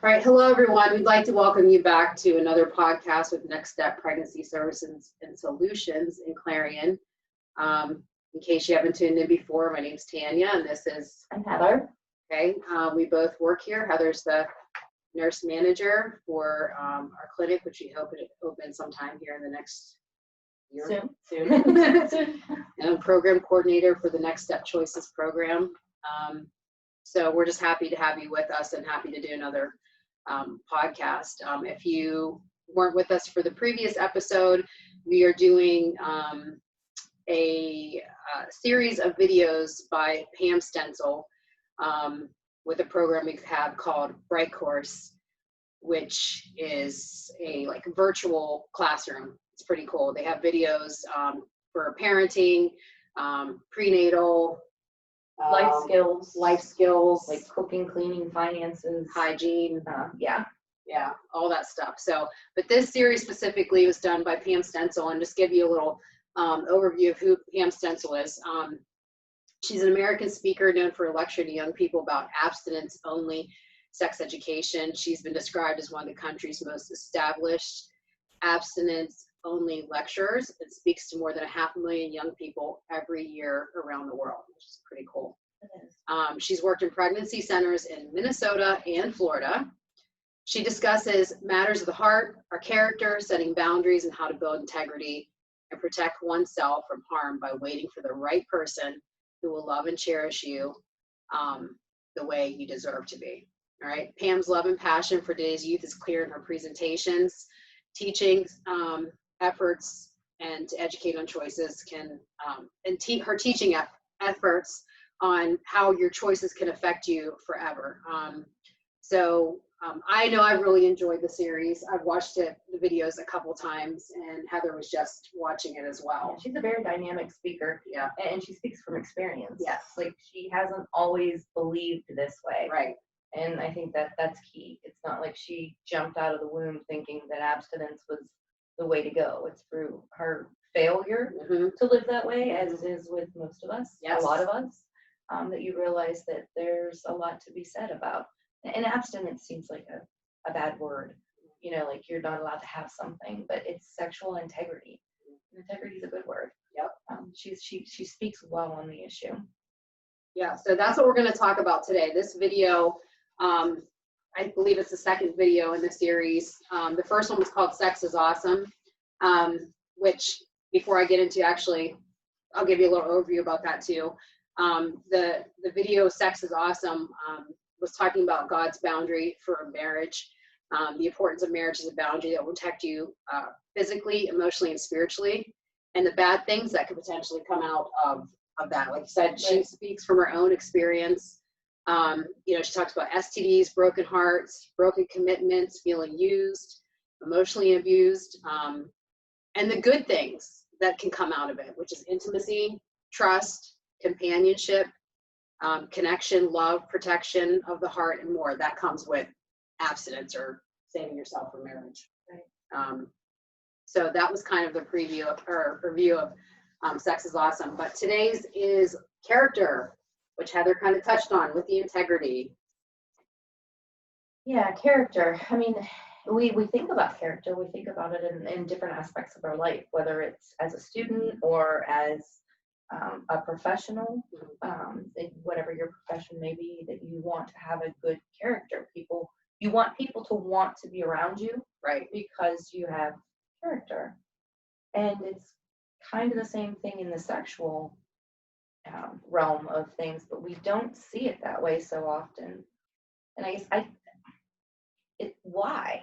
All right, hello everyone. We'd like to welcome you back to another podcast with Next Step Pregnancy Services and Solutions in Clarion. In case you haven't tuned in before, my name's Tanya and this is... I'm Heather. Okay, we both work here. Heather's the nurse manager for our clinic, which we hope to open sometime here in the next year. Soon. And I'm program coordinator for the Next Step Choices program. So we're just happy to have you with us and happy to do another podcast. If you weren't with us for the previous episode, we are doing a series of videos by Pam Stenzel with a program we have called Brightcourse, which is a virtual classroom. It's pretty cool. They have videos for parenting, prenatal, life skills like cooking, cleaning, finances, hygiene, yeah, all that stuff. So, but this series specifically was done by Pam Stenzel, and just give you a little overview of who Pam Stenzel is. She's an American speaker known for lecturing to young people about abstinence-only sex education. She's been described as one of the country's most established abstinence-only lecturers. It speaks to more than 500,000 young people every year around the world, which is pretty cool. She's worked in pregnancy centers in Minnesota and Florida. She discusses matters of the heart, our character, setting boundaries, and how to build integrity and protect oneself from harm by waiting for the right person who will love and cherish you the way you deserve to be. All right. Pam's love and passion for today's youth is clear in her presentations, teaching efforts, and to educate on choices her teaching efforts on how your choices can affect you forever. I know I've really enjoyed the series. I've watched the videos a couple times, and Heather was just watching it as well. Yeah, she's a very dynamic speaker. Yeah. And she speaks from experience. Yes. Like, she hasn't always believed this way. Right. And I think that's key. It's not like she jumped out of the womb thinking that abstinence was the way to go. It's through her failure to live that way, as it is with most of us, Yes. a lot of us, that you realize that there's a lot to be said about. And abstinence seems like a bad word, like you're not allowed to have something, but it's sexual integrity. Integrity is a good word. Yep. She speaks well on the issue. Yeah, so that's what we're going to talk about today. This video, I believe it's the second video in the series. The first one was called Sex is Awesome, which, before I get into, actually, I'll give you a little overview about that too. The video Sex is Awesome was talking about God's boundary for marriage, the importance of marriage as a boundary that will protect you physically, emotionally, and spiritually, and the bad things that could potentially come out of that. Like you said, she speaks from her own experience. She talks about STDs, broken hearts, broken commitments, feeling used, emotionally abused, and the good things that can come out of it, which is intimacy, trust, companionship, connection, love, protection of the heart, and more. That comes with abstinence or saving yourself from marriage. Right. So that was kind of the review of Sex is Awesome. But today's is character, which Heather kind of touched on with the integrity. Yeah, character. I mean, we think about character. We think about it in different aspects of our life, whether it's as a student or as a professional, whatever your profession may be, that you want to have a good character. You want people to want to be around you, right? Because you have character. And it's kind of the same thing in the sexual realm of things, but we don't see it that way so often. And I guess why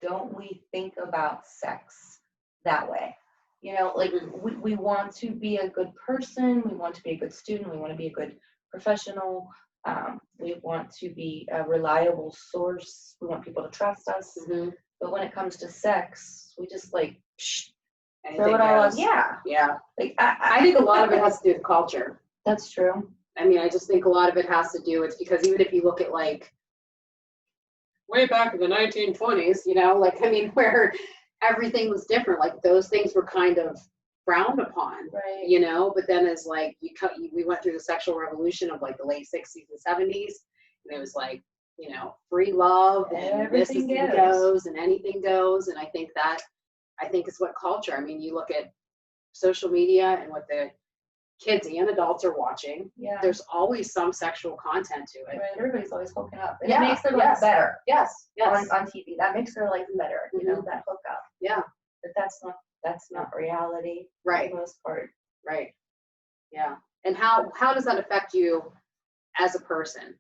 don't we think about sex that way? We want to be a good person, we want to be a good student, we want to be a good professional, we want to be a reliable source, we want people to trust us. But when it comes to sex, we just throw it all out. Yeah. I think a lot of it has to do with culture. That's true. I mean, I just think a lot of it has to do with, because even if you look at way back in the 1920s, where everything was different. Like, those things were kind of frowned upon, right? But then as we went through the sexual revolution of the late 60s and 70s, and it was you know, free love and this Everything goes and anything goes. And I think it's what culture, I mean, you look at social media and what the kids and adults are watching. Yeah. There's always some sexual content to it. Right. Everybody's always hooking up. And Yeah, it makes their life better. Yes. On TV. That makes their life better, you know, Mhm. that hookup. Yeah. But that's not reality Right. for the most part. Right. Yeah. And how does that affect you as a person?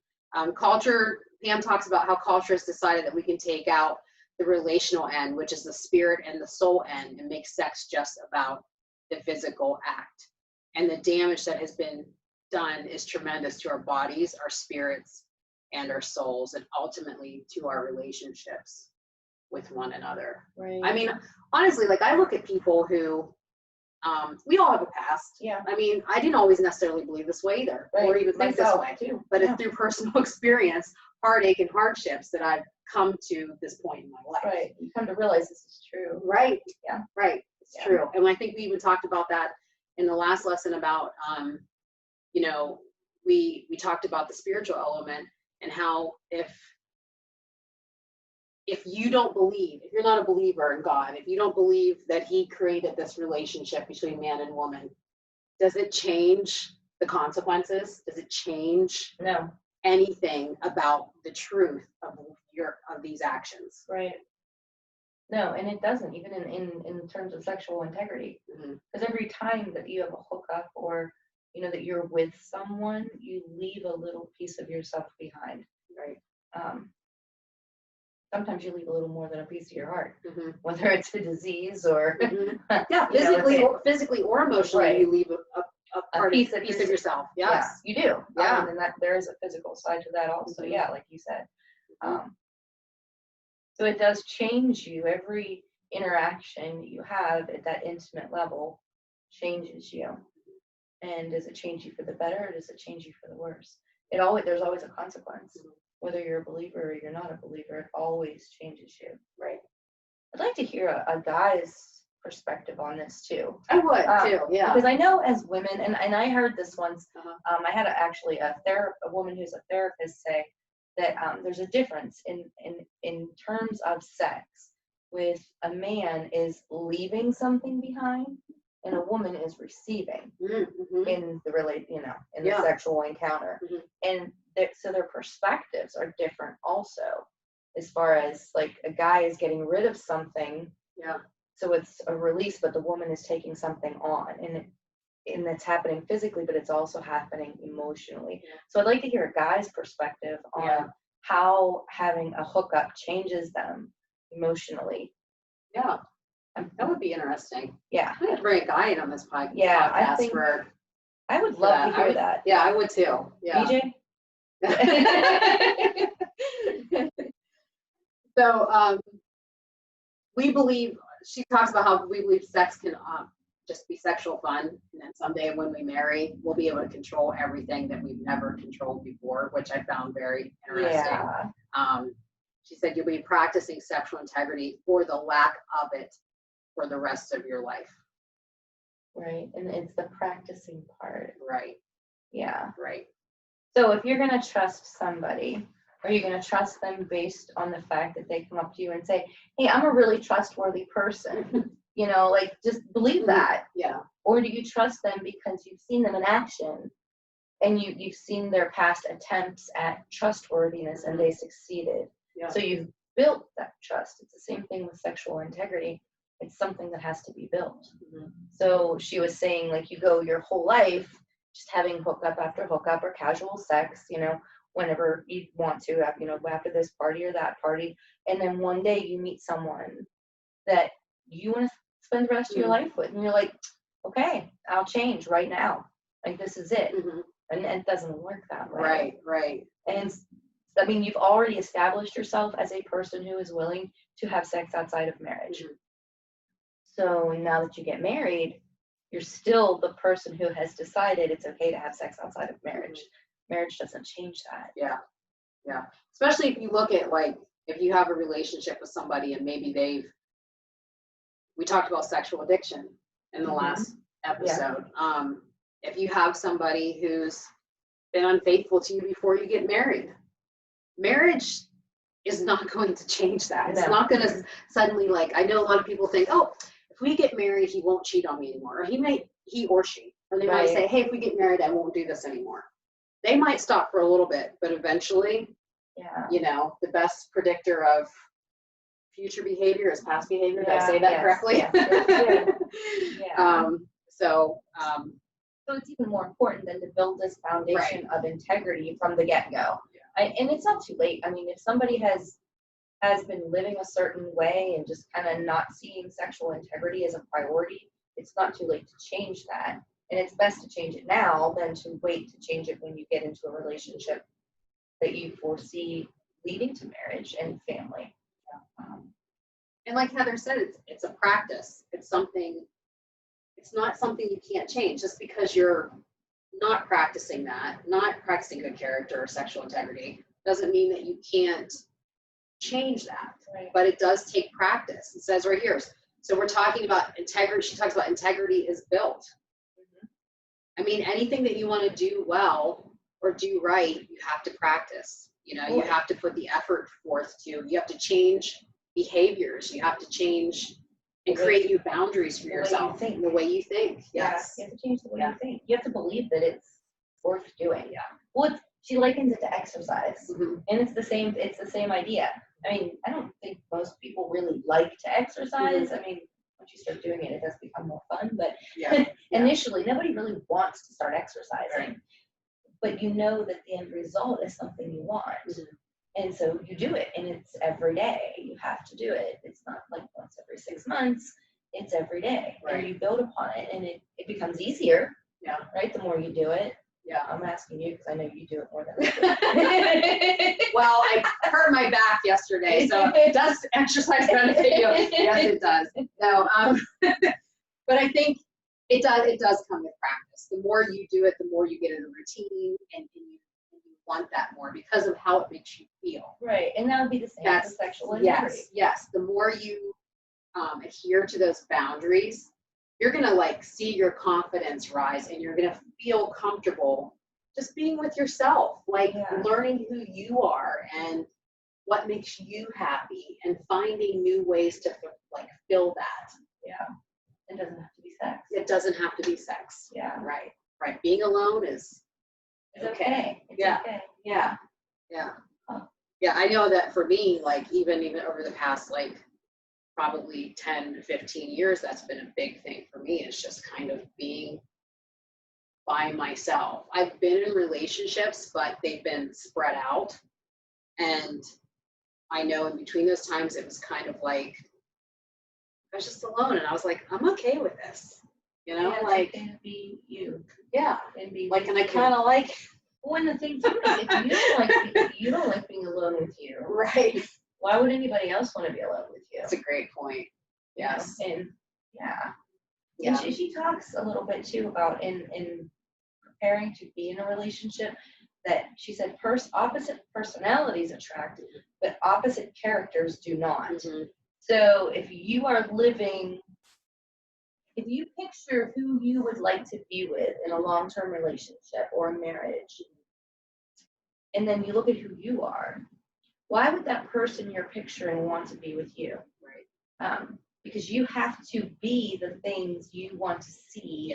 Culture, Pam talks about how culture has decided that we can take out the relational end, which is the spirit and the soul end, and make sex just about the physical act. And the damage that has been done is tremendous to our bodies, our spirits, and our souls, and ultimately to our relationships with one another. Right. I mean, honestly, like I look at people who, we all have a past. Yeah. I mean, I didn't always necessarily believe this way either, or even think this way. Too. But it's through personal experience, heartache, and hardships that I've come to this point in my life. Right. You come to realize this is true. Right. Yeah. Right. It's true. And I think we even talked about that in the last lesson about, you know, we talked about the spiritual element and how if you don't believe, if you're not a believer in God, if you don't believe that he created this relationship between man and woman, does it change the consequences? Does it change anything about the truth of these actions? Right. No, and it doesn't, even in terms of sexual integrity. Because every time that you have a hookup or, you know, that you're with someone, you leave a little piece of yourself behind. Right. Sometimes you leave a little more than a piece of your heart, whether it's a disease or yeah, physically or emotionally, right. You leave a piece of yourself. Yes, yeah, you do. Yeah, and that there is a physical side to that also. Yeah, like you said. So it does change you. Every interaction you have at that intimate level changes you. And does it change you for the better, or does it change you for the worse? There's always a consequence. Whether you're a believer or you're not a believer, it always changes you. Right. I'd like to hear a guy's perspective on this too. I would too, yeah. Because I know as women, and I heard this once, I had actually a woman who's a therapist say that there's a difference in terms of sex with a man is leaving something behind and a woman is receiving in the in the sexual encounter. And so their perspectives are different also, as far as like a guy is getting rid of something. Yeah. So it's a release, but the woman is taking something on, and it's happening physically, but it's also happening emotionally. Yeah. So I'd like to hear a guy's perspective on how having a hookup changes them emotionally. Yeah. That would be interesting. Yeah. I have to bring a guy in on this podcast. Yeah, I would love to hear that. Yeah, I would too. Yeah. BJ? So she talks about how we believe sex can just be sexual fun, and then someday when we marry, we'll be able to control everything that we've never controlled before, which I found very interesting. Yeah. She said you'll be practicing sexual integrity or the lack of it for the rest of your life. Right, and it's the practicing part. Right. Yeah. Right. So if you're going to trust somebody, are you going to trust them based on the fact that they come up to you and say, hey, I'm a really trustworthy person? You know, like just believe that. Yeah. Or do you trust them because you've seen them in action and you've seen their past attempts at trustworthiness and they succeeded? Yeah. So you've built that trust. It's the same thing with sexual integrity. It's something that has to be built. So she was saying, like, you go your whole life just having hookup after hookup or casual sex, you know, whenever you want to, you know, after this party or that party. And then one day you meet someone that you want to spend the rest of your life with. And you're like, okay, I'll change right now. Like, this is it. And it doesn't work that way. Right, right. And I mean, you've already established yourself as a person who is willing to have sex outside of marriage. So now that you get married, you're still the person who has decided it's okay to have sex outside of marriage. Marriage doesn't change that. Yeah. Yeah. Especially if you look at, like, if you have a relationship with somebody and maybe we talked about sexual addiction in the last episode. Yeah. If you have somebody who's been unfaithful to you before you get married, marriage is not going to change that. It's No. not going to suddenly, like, I know a lot of people think, oh, if we get married, he won't cheat on me anymore. Or he or she, or they might say, hey, if we get married, I won't do this anymore. They might stop for a little bit, but eventually, you know, the best predictor of future behavior is past behavior. Did I say that correctly? Yeah. So it's even more important than to build this foundation of integrity from the get-go. And it's not too late. I mean, if somebody has been living a certain way and just kind of not seeing sexual integrity as a priority, it's not too late to change that. And it's best to change it now than to wait to change it when you get into a relationship that you foresee leading to marriage and family. And like Heather said, it's a practice. It's not something you can't change. Just because you're not practicing good character or sexual integrity, doesn't mean that you can't change that. Right. But it does take practice. It says right here. So we're talking about integrity. She talks about integrity is built. I mean, anything that you want to do well or do right, you have to practice. You know, you have to put the effort forth to. You have to change behaviors. You have to change and create new boundaries for yourself. The way you think. Yes. You have to change the way you think. You have to believe that it's worth doing. Yeah. Well, she likens it to exercise, and it's the same idea. I mean, I don't think most people really like to exercise. I mean, once you start doing it, it does become more fun. But initially, nobody really wants to start exercising. Right. But you know that the end result is something you want. And so you do it, and it's every day. You have to do it. It's not like once every 6 months. It's every day. Right. And you build upon it, and it becomes easier. Yeah. Right? The more you do it. Yeah. I'm asking you because I know you do it more than I do. Well, I hurt my back yesterday, so does exercise benefit you? Yes, it does. No, but I think it does come with practice. The more you do it, the more you get in a routine, and you want that more because of how it makes you feel. Right, and that would be the same with sexual integrity. Yes. The more you adhere to those boundaries, you're gonna see your confidence rise, and you're gonna feel comfortable just being with yourself, learning who you are and what makes you happy, and finding new ways to fill that. Yeah, it doesn't have to be sex. It doesn't have to be sex. Yeah, right. Being alone is okay. It's okay. Yeah. I know that for me, even over the past probably 10 to 15 years, that's been a big thing for me. It's just kind of being by myself. I've been in relationships, but they've been spread out. And I know in between those times, it was kind of I was just alone, and I was like, I'm okay with this. You know, it's okay to be you. Yeah. And be and I kind of when the thing too is, if you don't like being alone with you. Right. Why would anybody else want to be alone with you? That's a great point. Yes. And And she talks a little bit too about in preparing to be in a relationship, that she said opposite personalities attract, but opposite characters do not. So if you picture who you would like to be with in a long-term relationship or a marriage, and then you look at who you are, why would that person you're picturing want to be with you? Right. Because you have to be the things you want to see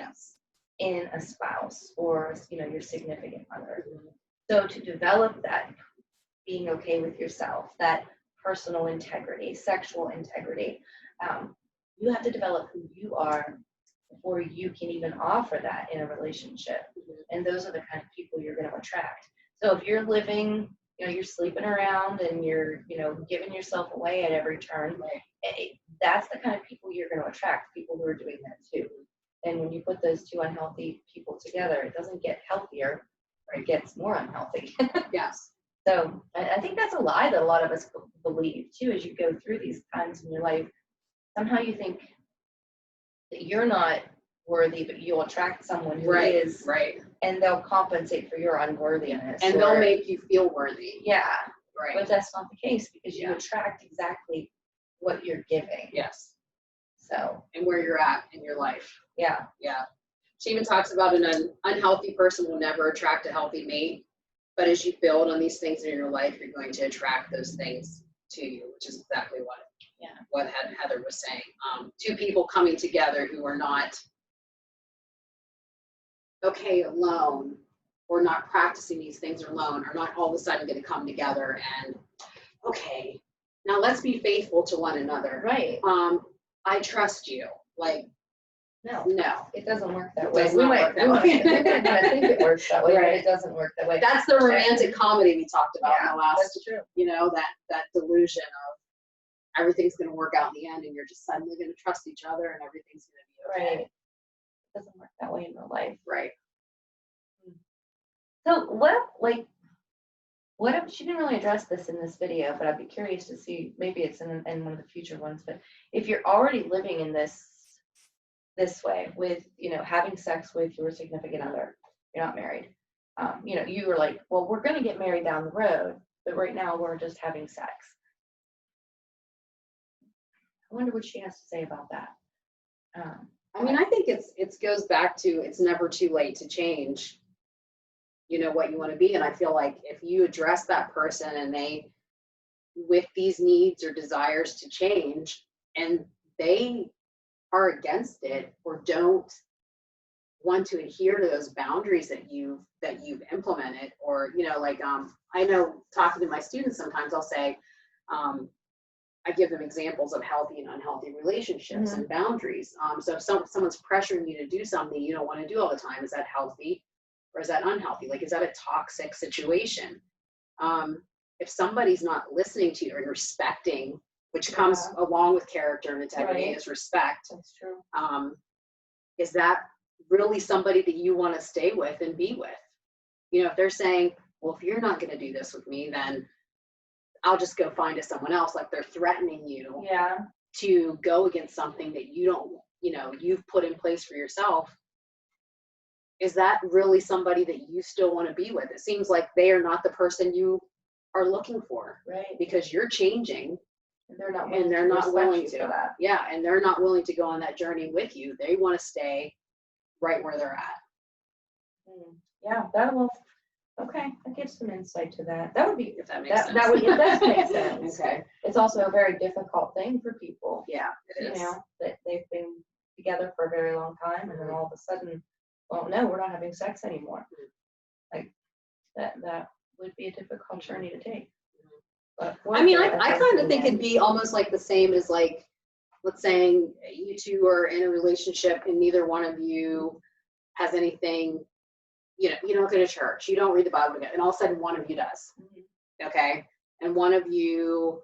in a spouse or your significant other. So to develop that being okay with yourself, that personal integrity, sexual integrity, you have to develop who you are before you can even offer that in a relationship. And those are the kind of people you're going to attract. So if you're living, you're sleeping around and you're, giving yourself away at every turn, that's the kind of people you're going to attract, people who are doing that too. And when you put those two unhealthy people together, it doesn't get healthier, or it gets more unhealthy. Yes. So I think that's a lie that a lot of us believe too, as you go through these times in your life. Somehow you think that you're not worthy, but you'll attract someone who is, and they'll compensate for your unworthiness. And they'll make you feel worthy. Yeah. Right. But that's not the case, because you attract exactly what you're giving. Yes. So. And where you're at in your life. Yeah. Yeah. She even talks about an unhealthy person will never attract a healthy mate. But as you build on these things in your life, you're going to attract those things to you, which is exactly what Heather was saying. Two people coming together who are not okay alone, or not practicing these things alone, are not all of a sudden going to come together and, okay, now let's be faithful to one another. Right. I trust you. Like, No, no. it doesn't work that It way. does not work that way. We might want to think it works that way, but Right. it doesn't work that way. That's the romantic comedy we talked about in the last, that's true. you know, that delusion of everything's going to work out in the end, and you're just suddenly going to trust each other and everything's going to be okay. Right. It doesn't work that way in real life. Right. So what if, she didn't really address this in this video, but I'd be curious to see, maybe it's in one of the future ones, but if you're already living in this way with, you know, having sex with your significant other, you're not married, you know, you were like, well, we're going to get married down the road, but right now we're just having sex. I wonder what she has to say about that. I mean, I think it goes back to, it's never too late to change, you know, what you want to be. And I feel like if you address that person and they, with these needs or desires to change, and they are against it or don't want to adhere to those boundaries that you've implemented, or, you know, like, I know talking to my students, sometimes I'll say, I give them examples of healthy and unhealthy relationships and boundaries. So if someone's pressuring you to do something you don't want to do all the time, is that healthy or is that unhealthy? Like, is that a toxic situation? If somebody's not listening to you or respecting, which comes along with character and integrity, is respect. That's true. Is that really somebody that you want to stay with and be with? You know, if they're saying, well, if you're not going to do this with me, then I'll just go find someone else, like they're threatening you to go against something that you don't, you know, you've put in place for yourself. Is that really somebody that you still want to be with? It seems like they are not the person you are looking for, right? Because you're changing, and they're not willing to. For that. Yeah, and they're not willing to go on that journey with you. They want to stay right where they're at. Yeah, that will. Okay, that gives some insight to that. That would be, if that makes sense. It does make sense. Okay. It's also a very difficult thing for people. Yeah, it is. You know, that they've been together for a very long time, and then all of a sudden, well, no, we're not having sex anymore. Like that would be a difficult journey to take. But I mean, I kind of think it'd be almost like the same as, like, let's say you two are in a relationship and neither one of you has anything. You know, you don't go to church, you don't read the Bible together, and all of a sudden one of you does. Okay, and one of you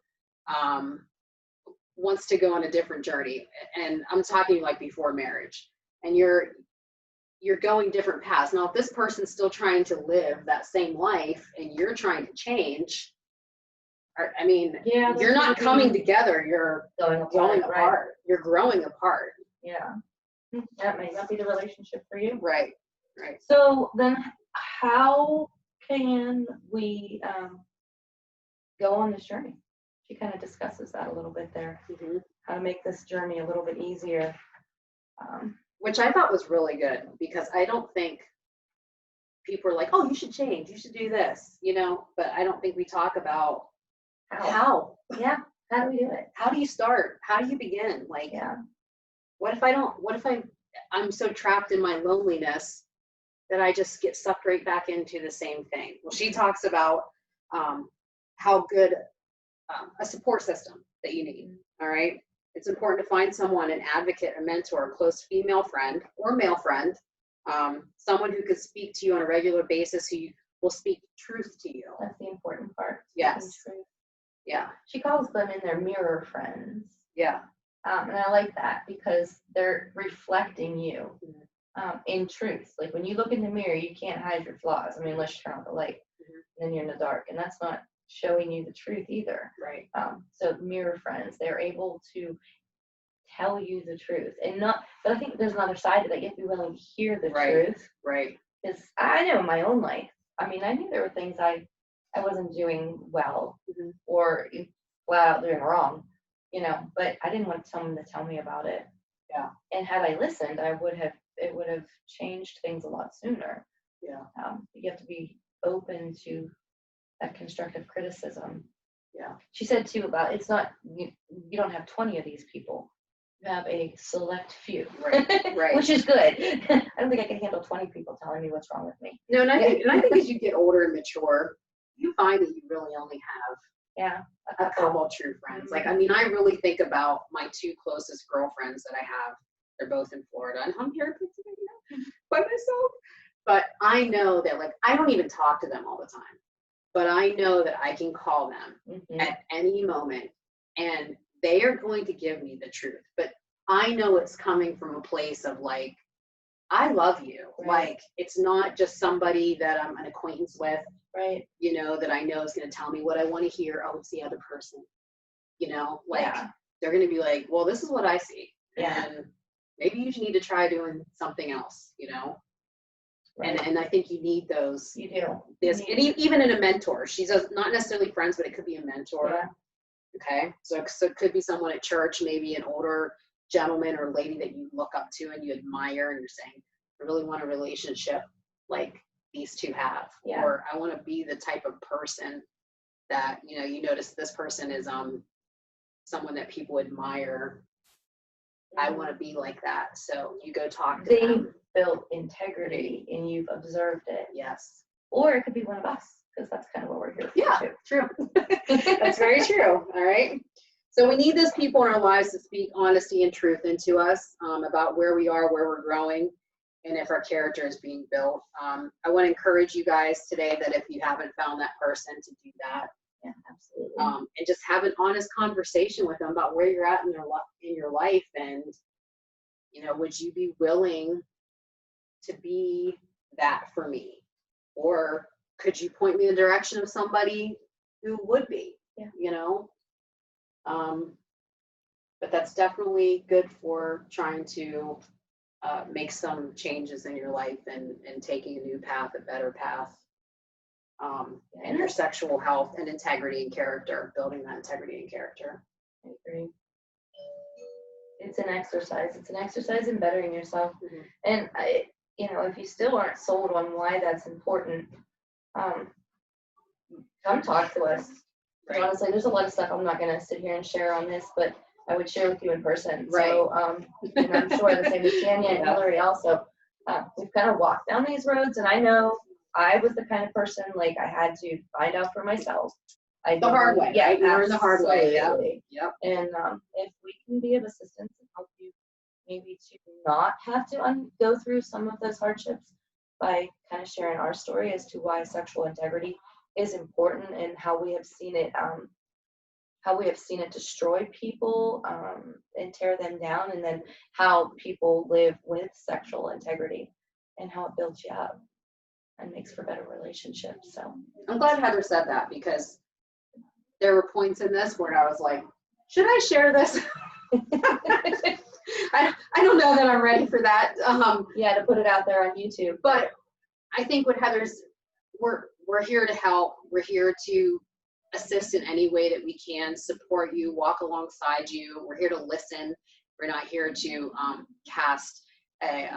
wants to go on a different journey, and I'm talking like before marriage, and you're going different paths. Now, if this person's still trying to live that same life and you're trying to change, I mean, you're not coming together, you're going apart. Right. You're growing apart. Yeah, that may not be the relationship for you. Right. So then how can we go on this journey? She kind of discusses that a little bit there. How to make this journey a little bit easier. Which I thought was really good, because I don't think people are like, oh, you should change, you should do this, you know, but I don't think we talk about how. Yeah, how do we do it? How do you start? How do you begin? Like, what if I'm so trapped in my loneliness that I just get sucked right back into the same thing? Well, she talks about how good a support system that you need. All right. It's important to find someone, an advocate, a mentor, a close female friend or male friend, someone who could speak to you on a regular basis, who will speak truth to you. That's the important part. Yes. Yeah. She calls them in their mirror friends. Yeah. And I like that, because they're reflecting you in truth. Like when you look in the mirror, you can't hide your flaws. I mean, unless you turn off the light, and then you're in the dark, and that's not showing you the truth either. Right. So mirror friends, they're able to tell you the truth, and not. But I think there's another side to that. You have to be willing to hear the truth. Right. Because I know in my own life, I mean, I knew there were things I wasn't doing well, or flat out doing wrong, you know. But I didn't want someone to tell me about it. Yeah. And had I listened, it would have changed things a lot sooner. Yeah. You have to be open to that constructive criticism. Yeah. She said too about it's not you don't have 20 of these people. You have a select few. Right. Right. Which is good. I don't think I can handle 20 people telling me what's wrong with me. No, and I think as you get older and mature, you find that you really only have a couple true friends. Like, I mean, I really think about my two closest girlfriends that I have. They're both in Florida, and I'm here in Pennsylvania by myself. But I know that, like, I don't even talk to them all the time. But I know that I can call them at any moment, and they are going to give me the truth. But I know it's coming from a place of, like, I love you. Right. Like, it's not just somebody that I'm an acquaintance with, right? You know, that I know is going to tell me what I want to hear. Oh, it's the other person. You know, like, they're going to be like, well, this is what I see. Yeah. And maybe you need to try doing something else, you know? Right. And I think you need those. You do. And even in a mentor, she's not necessarily friends, but it could be a mentor. Yeah. Okay. So it could be someone at church, maybe an older gentleman or lady that you look up to and you admire, and you're saying, I really want a relationship like these two have. Yeah. Or I want to be the type of person that, you know, you notice this person is someone that people admire. I want to be like that. So you go talk to them. Built integrity and you've observed it. Yes. Or it could be one of us, because that's kind of what we're here for. Yeah, too. true. That's very true. All right. So we need those people in our lives to speak honesty and truth into us about where we are, where we're growing, and if our character is being built. I want to encourage you guys today that if you haven't found that person, to do that. Yeah, absolutely. And just have an honest conversation with them about where you're at in your life, and, you know, would you be willing to be that for me? Or could you point me in the direction of somebody who would be? Yeah. You know? But that's definitely good for trying to make some changes in your life and taking a new path, a better path. And your sexual health and integrity and character, building that integrity and character. I agree. It's an exercise. It's an exercise in bettering yourself. And you know, if you still aren't sold on why that's important, come talk to us. Right. Honestly, there's a lot of stuff I'm not going to sit here and share on this, but I would share with you in person. Right. So, and I'm sure the same as Tanya and Hillary also. We've kind of walked down these roads, and I know I was the kind of person, like, I had to find out for myself. The hard way. Yeah, right? Learn the hard way. Yeah. Yep. And if we can be of assistance and help you maybe to not have to go through some of those hardships by kind of sharing our story as to why sexual integrity is important and how we have seen it destroy people and tear them down, and then how people live with sexual integrity and how it builds you up and makes for better relationships. So I'm glad Heather said that, because there were points in this where I was like, should I share this? I don't know that I'm ready for that. To put it out there on YouTube. But I think what Heather's, we're here to help. We're here to assist in any way that we can, support you, walk alongside you. We're here to listen. We're not here to cast a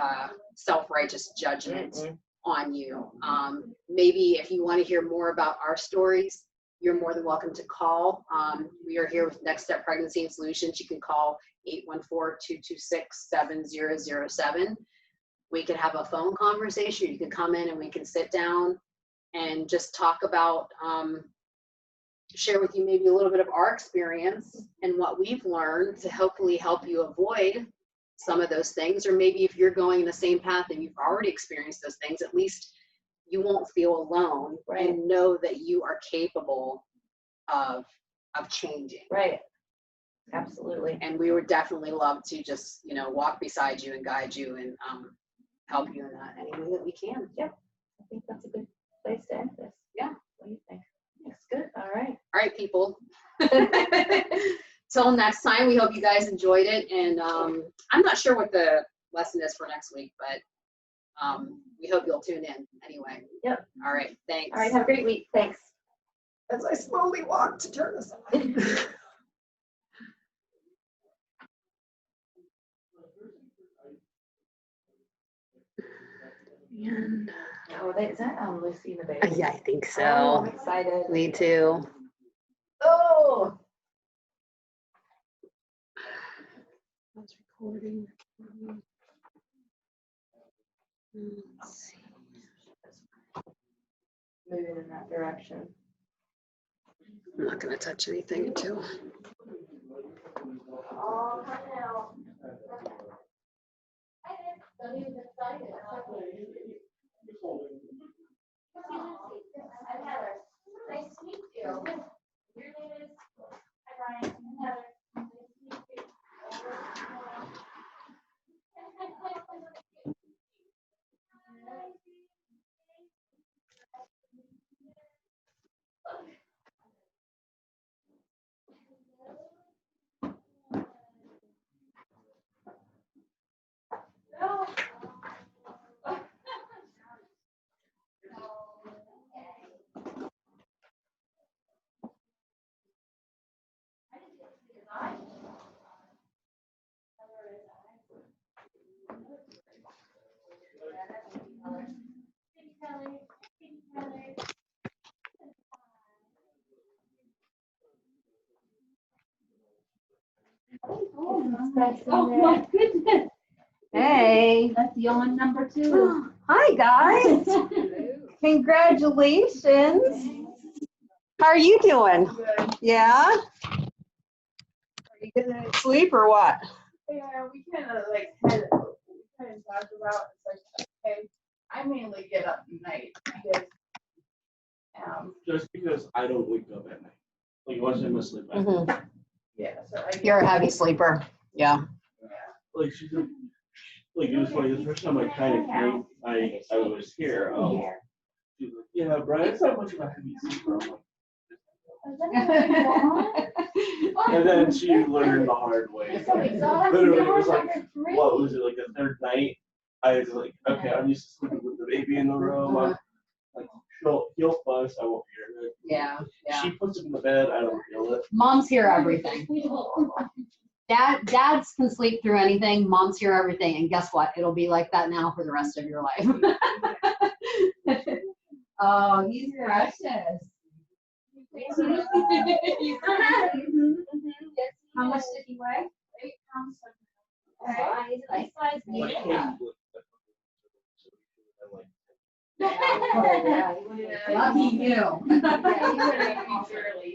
self-righteous judgment on you. Maybe if you want to hear more about our stories, you're more than welcome to call. We are here with Next Step Pregnancy and Solutions. You can call 814-226-7007. We can have a phone conversation. You can come in and we can sit down and just talk about, share with you maybe a little bit of our experience and what we've learned to hopefully help you avoid some of those things. Or maybe if you're going the same path and you've already experienced those things, at least you won't feel alone, right? And know that you are capable of changing. Right. Absolutely. And we would definitely love to just, you know, walk beside you and guide you and help you in that any way that we can. Yeah. I think that's a good place to end this. Yeah. What do you think? That's good. All right. All right, people. Till next time, we hope you guys enjoyed it. And I'm not sure what the lesson is for next week, but we hope you'll tune in anyway. Yep. All right. Thanks. All right. Have a great week. Thanks. As I slowly walk to turn this on. And Oh, is that Lucy and the Baby? Yeah, I think so. Oh, I'm excited. Me too. Oh. That's recording. Let's see. Moving in that direction. I'm not going to touch anything too. Oh, come out. Don't even decide it. I'm Heather. Nice to meet you. Your name is? Hi, Brian. I'm Heather. Nice to meet you. Oh my goodness. Hey. That's yawn number 2. Hi, guys. Congratulations. How are you doing? Good. Yeah? Are you gonna sleep or what? Yeah, we kind of talked about, it's like, okay, I mainly get up at night because, Just because I don't wake up at night. Like once I'm asleep at night. yeah, so I. You're a heavy sleeper. Yeah. Like she's like it was funny, the first time I kind of came, I was here. She was like, yeah, Brian, it's not much of a heavy sleeper. I'm like, and then she learned the hard way. Literally, it was like, what was it, like the third night? I was like, okay, I'm used to sleeping with the baby in the room. I'm like, he'll fuss, I won't hear it. Yeah. She puts him in the bed, I don't feel it. Moms hear everything. Dads can sleep through anything. Moms hear everything. And guess what? It'll be like that now for the rest of your life. Oh, he's precious. How much did he weigh? 8 pounds. He's a nice size Like, baby. Yeah. Lucky you. Yeah, he would have me fairly